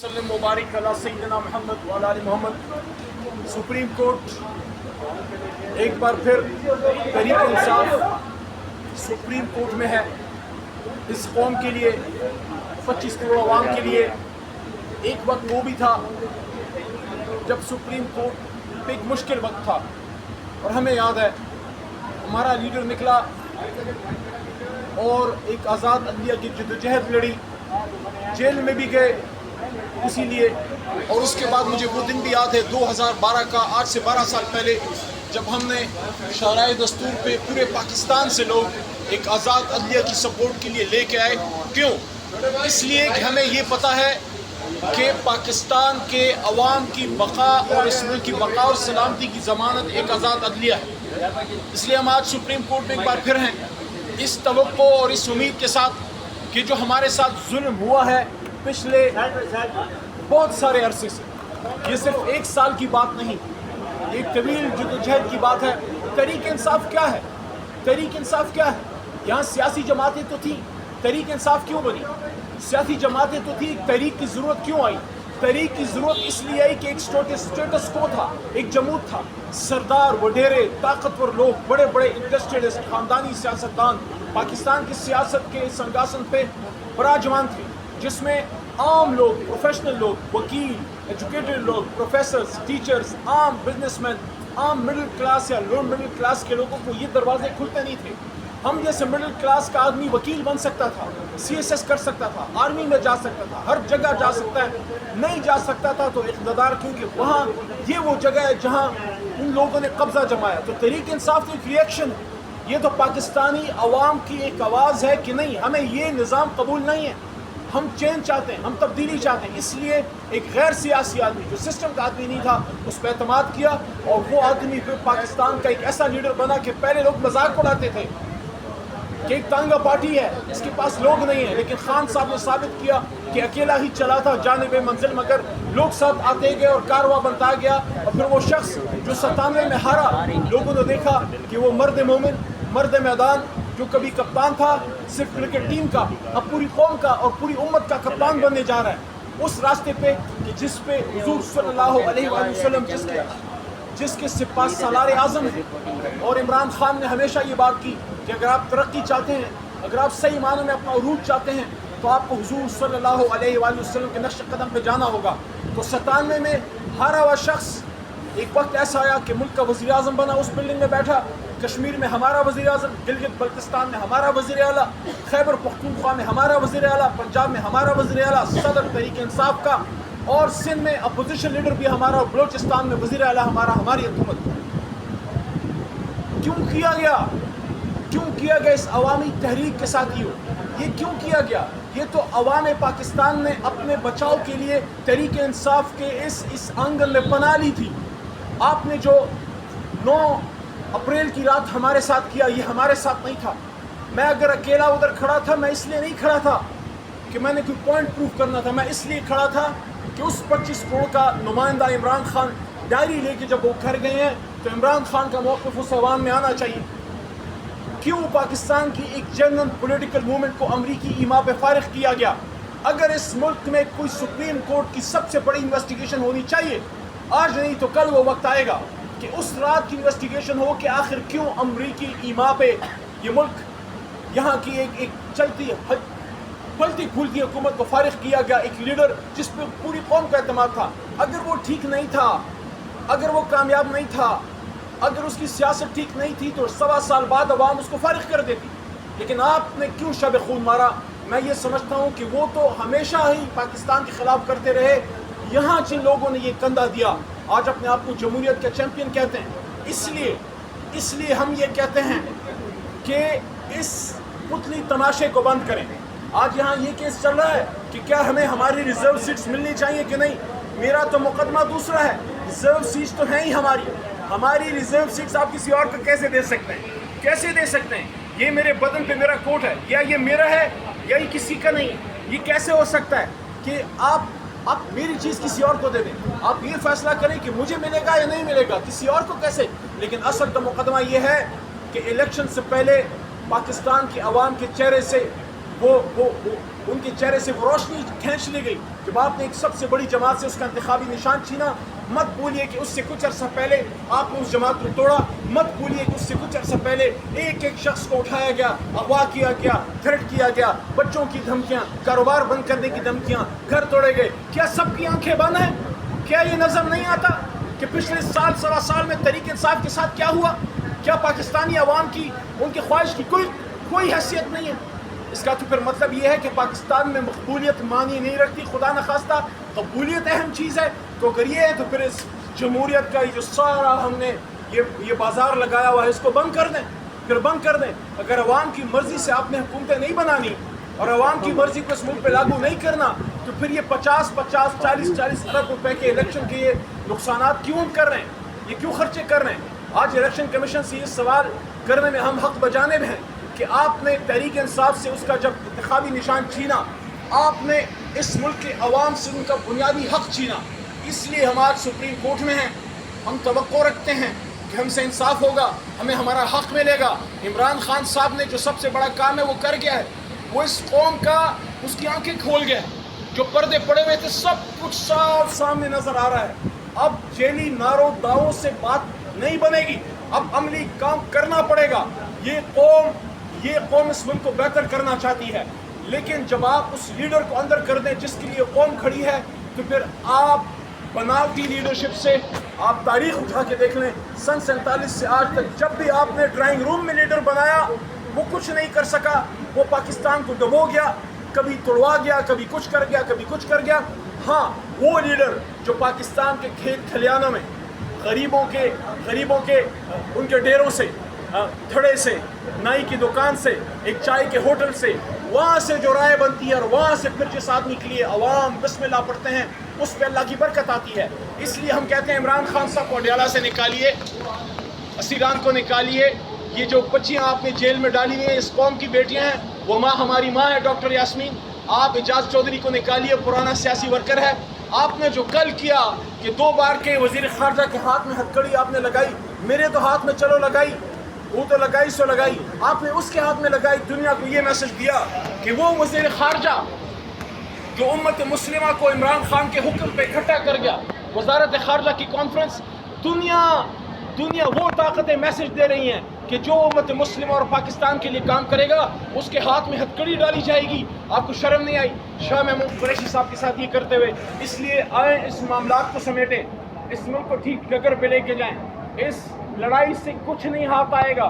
وسلم مبارک علی سیدنا محمد وعلی آل محمد۔ سپریم کورٹ ایک بار پھر تحریک انصاف سپریم کورٹ میں ہے۔ اس قوم کے لیے 25 کروڑ عوام کے لیے ایک وقت وہ بھی تھا جب سپریم کورٹ پہ ایک مشکل وقت تھا، اور ہمیں یاد ہے ہمارا لیڈر نکلا اور ایک آزاد عدلیہ کی جدوجہد لڑی، جیل میں بھی گئے اسی لیے۔ اور اس کے بعد مجھے وہ دن بھی یاد ہے 2012 کا، آج سے 12 سال پہلے، جب ہم نے شرائع دستور پہ پورے پاکستان سے لوگ ایک آزاد عدلیہ کی سپورٹ کے لیے لے کے آئے۔ کیوں؟ اس لیے کہ ہمیں یہ پتہ ہے کہ پاکستان کے عوام کی بقا اور اس ملک کی بقا اور سلامتی کی ضمانت ایک آزاد عدلیہ ہے۔ اس لیے ہم آج سپریم کورٹ میں ایک بار پھر ہیں، اس توقع اور اس امید کے ساتھ کہ جو ہمارے ساتھ ظلم ہوا ہے پچھلے بہت سارے عرصے سے، یہ صرف ایک سال کی بات نہیں، ایک طویل جدوجہد کی بات ہے۔ تحریک انصاف کیا ہے؟ تحریک انصاف کیا ہے؟ یہاں سیاسی جماعتیں تو تھیں، تحریک انصاف کیوں بنی؟ سیاسی جماعتیں تو تھیں، تحریک کی ضرورت کیوں آئی؟ تحریک کی ضرورت اس لیے آئی کہ ایک اسٹیٹس کو تھا، ایک جمود تھا، سردار وڈیرے طاقتور لوگ، بڑے بڑے انڈسٹریلسٹ، خاندانی سیاستدان پاکستان کی سیاست کے سنگاسن پہ براجمان تھے، جس میں عام لوگ، پروفیشنل لوگ، وکیل، ایجوکیٹڈ لوگ، پروفیسرز، ٹیچرز، عام بزنس مین، عام مڈل کلاس یا لوور مڈل کلاس کے لوگوں کو یہ دروازے کھلتے نہیں تھے۔ ہم جیسے مڈل کلاس کا آدمی وکیل بن سکتا تھا، سی ایس ایس کر سکتا تھا، آرمی میں جا سکتا تھا، ہر جگہ جا سکتا ہے، نہیں جا سکتا تھا تو اقتدار، کیونکہ وہاں یہ وہ جگہ ہے جہاں ان لوگوں نے قبضہ جمایا۔ تو تحریک انصاف تو ایک ریئیکشن ہے، یہ تو پاکستانی عوام کی ایک آواز ہے کہ نہیں، ہمیں یہ نظام قبول نہیں ہے، ہم چینج چاہتے ہیں، ہم تبدیلی چاہتے ہیں۔ اس لیے ایک غیر سیاسی آدمی جو سسٹم کا آدمی نہیں تھا، اس پہ اعتماد کیا، اور وہ آدمی پھر پاکستان کا ایک ایسا لیڈر بنا کہ پہلے لوگ مذاق اڑاتے تھے کہ ایک تانگا پارٹی ہے، اس کے پاس لوگ نہیں ہیں، لیکن خان صاحب نے ثابت کیا کہ اکیلا ہی چلا تھا جانب منزل، مگر لوگ ساتھ آتے گئے اور کارواں بنتا گیا۔ اور پھر وہ شخص جو 97 میں ہارا، لوگوں نے دیکھا کہ وہ مرد مومن، مرد میدان، جو کبھی کپتان تھا صرف کرکٹ ٹیم کا، اب پوری قوم کا اور پوری امت کا کپتان بننے جا رہا ہے، اس راستے پہ کہ جس پہ حضور صلی اللہ علیہ وآلہ وسلم جس کے سپاہ سالار اعظم ہیں۔ اور عمران خان نے ہمیشہ یہ بات کی کہ اگر آپ ترقی چاہتے ہیں، اگر آپ صحیح معنوں میں اپنا عروج چاہتے ہیں، تو آپ کو حضور صلی اللہ علیہ وآلہ وسلم کے نقش قدم پہ جانا ہوگا۔ تو 97 میں ہارا ہوا شخص ایک وقت ایسا آیا کہ ملک کا وزیر اعظم بنا، اس بلڈنگ میں بیٹھا، کشمیر میں ہمارا وزیر اعظم، گلگت بلتستان میں ہمارا وزیر اعلیٰ، خیبر پختونخوا میں ہمارا وزیر اعلیٰ، پنجاب میں ہمارا وزیر اعلیٰ، صدر تحریک انصاف کا، اور سندھ میں اپوزیشن لیڈر بھی ہمارا، بلوچستان میں وزیر اعلیٰ ہمارا، ہماری حکومت۔ کیوں کیا گیا؟ کیوں کیا گیا اس عوامی تحریک کے ساتھ؟ یہ کیوں کیا گیا؟ یہ تو عوام پاکستان نے اپنے بچاؤ کے لیے تحریک انصاف کے اس آنگن میں پناہ لی تھی۔ آپ نے جو 9 اپریل کی رات ہمارے ساتھ کیا، یہ ہمارے ساتھ نہیں تھا۔ میں اگر اکیلا ادھر کھڑا تھا، میں اس لیے نہیں کھڑا تھا کہ میں نے کوئی پوائنٹ پروف کرنا تھا، میں اس لیے کھڑا تھا کہ اس 25 کروڑ کا نمائندہ عمران خان ڈائری لے کے جب وہ گھر گئے ہیں، تو عمران خان کا موقف اس ایوان میں آنا چاہیے۔ کیوں پاکستان کی ایک جنرل پولیٹیکل موومنٹ کو امریکی ایما پہ فارغ کیا گیا؟ اگر اس ملک میں کوئی سپریم کورٹ کی سب سے بڑی انویسٹیگیشن ہونی چاہیے، آج نہیں تو کل وہ وقت آئے گا کہ اس رات کی انویسٹیگیشن ہو کہ آخر کیوں امریکی ایما پہ یہ ملک، یہاں کی ایک چلتی پلتی پھولتی حکومت کو فارغ کیا گیا، ایک لیڈر جس پہ پوری قوم کا اعتماد تھا۔ اگر وہ ٹھیک نہیں تھا، اگر وہ کامیاب نہیں تھا، اگر اس کی سیاست ٹھیک نہیں تھی، تو 1.25 سال بعد عوام اس کو فارغ کر دیتی۔ لیکن آپ نے کیوں شب خون مارا؟ میں یہ سمجھتا ہوں کہ وہ تو ہمیشہ ہی پاکستان کے خلاف کرتے رہے، یہاں جن لوگوں نے یہ کندھا دیا، آج اپنے آپ کو جمہوریت کا چیمپئن کہتے ہیں۔ اس لیے ہم یہ کہتے ہیں کہ اس پتلی تماشے کو بند کریں۔ آج یہاں یہ کیس چل رہا ہے کہ کیا ہمیں ہماری ریزرو سیٹس ملنی چاہیے کہ نہیں؟ میرا تو مقدمہ دوسرا ہے، ریزرو سیٹس تو ہیں ہی ہماری ریزرو سیٹس آپ کسی اور کو کیسے دے سکتے ہیں؟ کیسے دے سکتے ہیں؟ یہ میرے بدن پہ میرا کوٹ ہے، یا یہ میرا ہے یا یہ کسی کا نہیں؟ یہ کیسے ہو سکتا ہے کہ آپ میری چیز کسی اور کو دے دیں؟ آپ یہ فیصلہ کریں کہ مجھے ملے گا یا نہیں ملے گا، کسی اور کو کیسے؟ لیکن اصل تو مقدمہ یہ ہے کہ الیکشن سے پہلے پاکستان کی عوام کے چہرے سے ان کے چہرے سے وہ روشنی کھینچ لی گئی جب آپ نے ایک سب سے بڑی جماعت سے اس کا انتخابی نشان چھینا. مت بولیے کہ اس سے کچھ عرصہ پہلے آپ نے اس جماعت کو توڑا. مت بولیے کہ اس سے کچھ عرصہ پہلے ایک ایک شخص کو اٹھایا گیا, اغوا کیا گیا, تھریٹ کیا گیا, بچوں کی دھمکیاں, کاروبار بند کرنے کی دھمکیاں, گھر توڑے گئے. کیا سب کی آنکھیں بند ہیں؟ کیا یہ نظر نہیں آتا کہ پچھلے سوا سال میں تحریک انصاف کے ساتھ کیا ہوا؟ کیا پاکستانی عوام کی, ان کی خواہش کی کوئی حیثیت نہیں ہے؟ اس کا تو پھر مطلب یہ ہے کہ پاکستان میں مقبولیت معنی نہیں رکھتی. خدا نخواستہ قبولیت اہم چیز ہے. تو اگر یہ ہے تو پھر اس جمہوریت کا جو سارا ہم نے یہ بازار لگایا ہوا ہے اس کو بند کر دیں, پھر بند کر دیں. اگر عوام کی مرضی سے آپ نے حکومتیں نہیں بنانی اور عوام کی مرضی کو اس ملک پہ لاگو نہیں کرنا تو پھر یہ 40 ارب روپے کے الیکشن کے یہ نقصانات کیوں کر رہے ہیں؟ یہ کیوں خرچے کر رہے ہیں؟ آج الیکشن کمیشن سے یہ سوال کرنے میں ہم حق بجانب ہیں کہ آپ نے تحریک انصاف سے اس کا جب انتخابی نشان چھینا, آپ نے اس ملک کے عوام سے ان کا بنیادی حق چھینا. اس لیے ہم آج سپریم کورٹ میں ہیں. ہم توقع رکھتے ہیں کہ ہم سے انصاف ہوگا, ہمیں ہمارا حق ملے گا. عمران خان صاحب نے جو سب سے بڑا کام ہے وہ کر گیا ہے. وہ اس قوم کا اس کی آنکھیں کھول گیا. جو پردے پڑے ہوئے تھے سب کچھ صاف سامنے نظر آ رہا ہے. اب جیلی نعروں دعووں سے بات نہیں بنے گی, اب عملی کام کرنا پڑے گا. یہ قوم اس ملک کو بہتر کرنا چاہتی ہے, لیکن جب آپ اس لیڈر کو اندر کر دیں جس کے لیے قوم کھڑی ہے تو پھر آپ بناوٹی لیڈرشپ سے آپ تاریخ اٹھا کے دیکھ لیں. سن 47 سے آج تک جب بھی آپ نے ڈرائنگ روم میں لیڈر بنایا وہ کچھ نہیں کر سکا. وہ پاکستان کو ڈبو گیا, کبھی توڑوا گیا, کبھی کچھ کر گیا, کبھی کچھ کر گیا. ہاں, وہ لیڈر جو پاکستان کے کھیت کھلیانوں میں غریبوں کے ان کے ڈیروں سے, تھڑے سے, نائی کی دکان سے, ایک چائے کے ہوٹل سے, وہاں سے جو رائے بنتی ہے اور وہاں سے پھر جس آدمی کے لیے عوام بسم اللہ پڑھتے ہیں اس پہ اللہ کی برکت آتی ہے. اس لیے ہم کہتے ہیں عمران خان صاحب کو اڈیالہ سے نکالیے, اسیران کو نکالیے. یہ جو بچیاں آپ نے جیل میں ڈالی ہیں اس قوم کی بیٹیاں ہیں, وہ ماں ہماری ماں ہے ڈاکٹر یاسمین. آپ اعجاز چودھری کو نکالیے, پرانا سیاسی ورکر ہے. آپ نے جو کل کیا کہ 2 بار کے وزیر خارجہ کے ہاتھ میں ہتھکڑی آپ نے لگائی, میرے تو ہاتھ میں چلو لگائی, وہ تو لگائی سو لگائی, آپ نے اس کے ہاتھ میں لگائی. دنیا کو یہ میسج دیا کہ وہ وزیر خارجہ جو امت مسلمہ کو عمران خان کے حکم پہ اکٹھا کر گیا, وزارت خارجہ کی کانفرنس, دنیا وہ طاقتیں میسج دے رہی ہیں کہ جو امت مسلمہ اور پاکستان کے لیے کام کرے گا اس کے ہاتھ میں ہتھکڑی ڈالی جائے گی. آپ کو شرم نہیں آئی شاہ محمود قریشی صاحب کے ساتھ یہ کرتے ہوئے؟ اس لیے آئیں اس معاملات کو سمیٹیں, اس ملک کو ٹھیک ڈگر پہ لے کے جائیں. اس لڑائی سے کچھ نہیں ہاتھ آئے گا.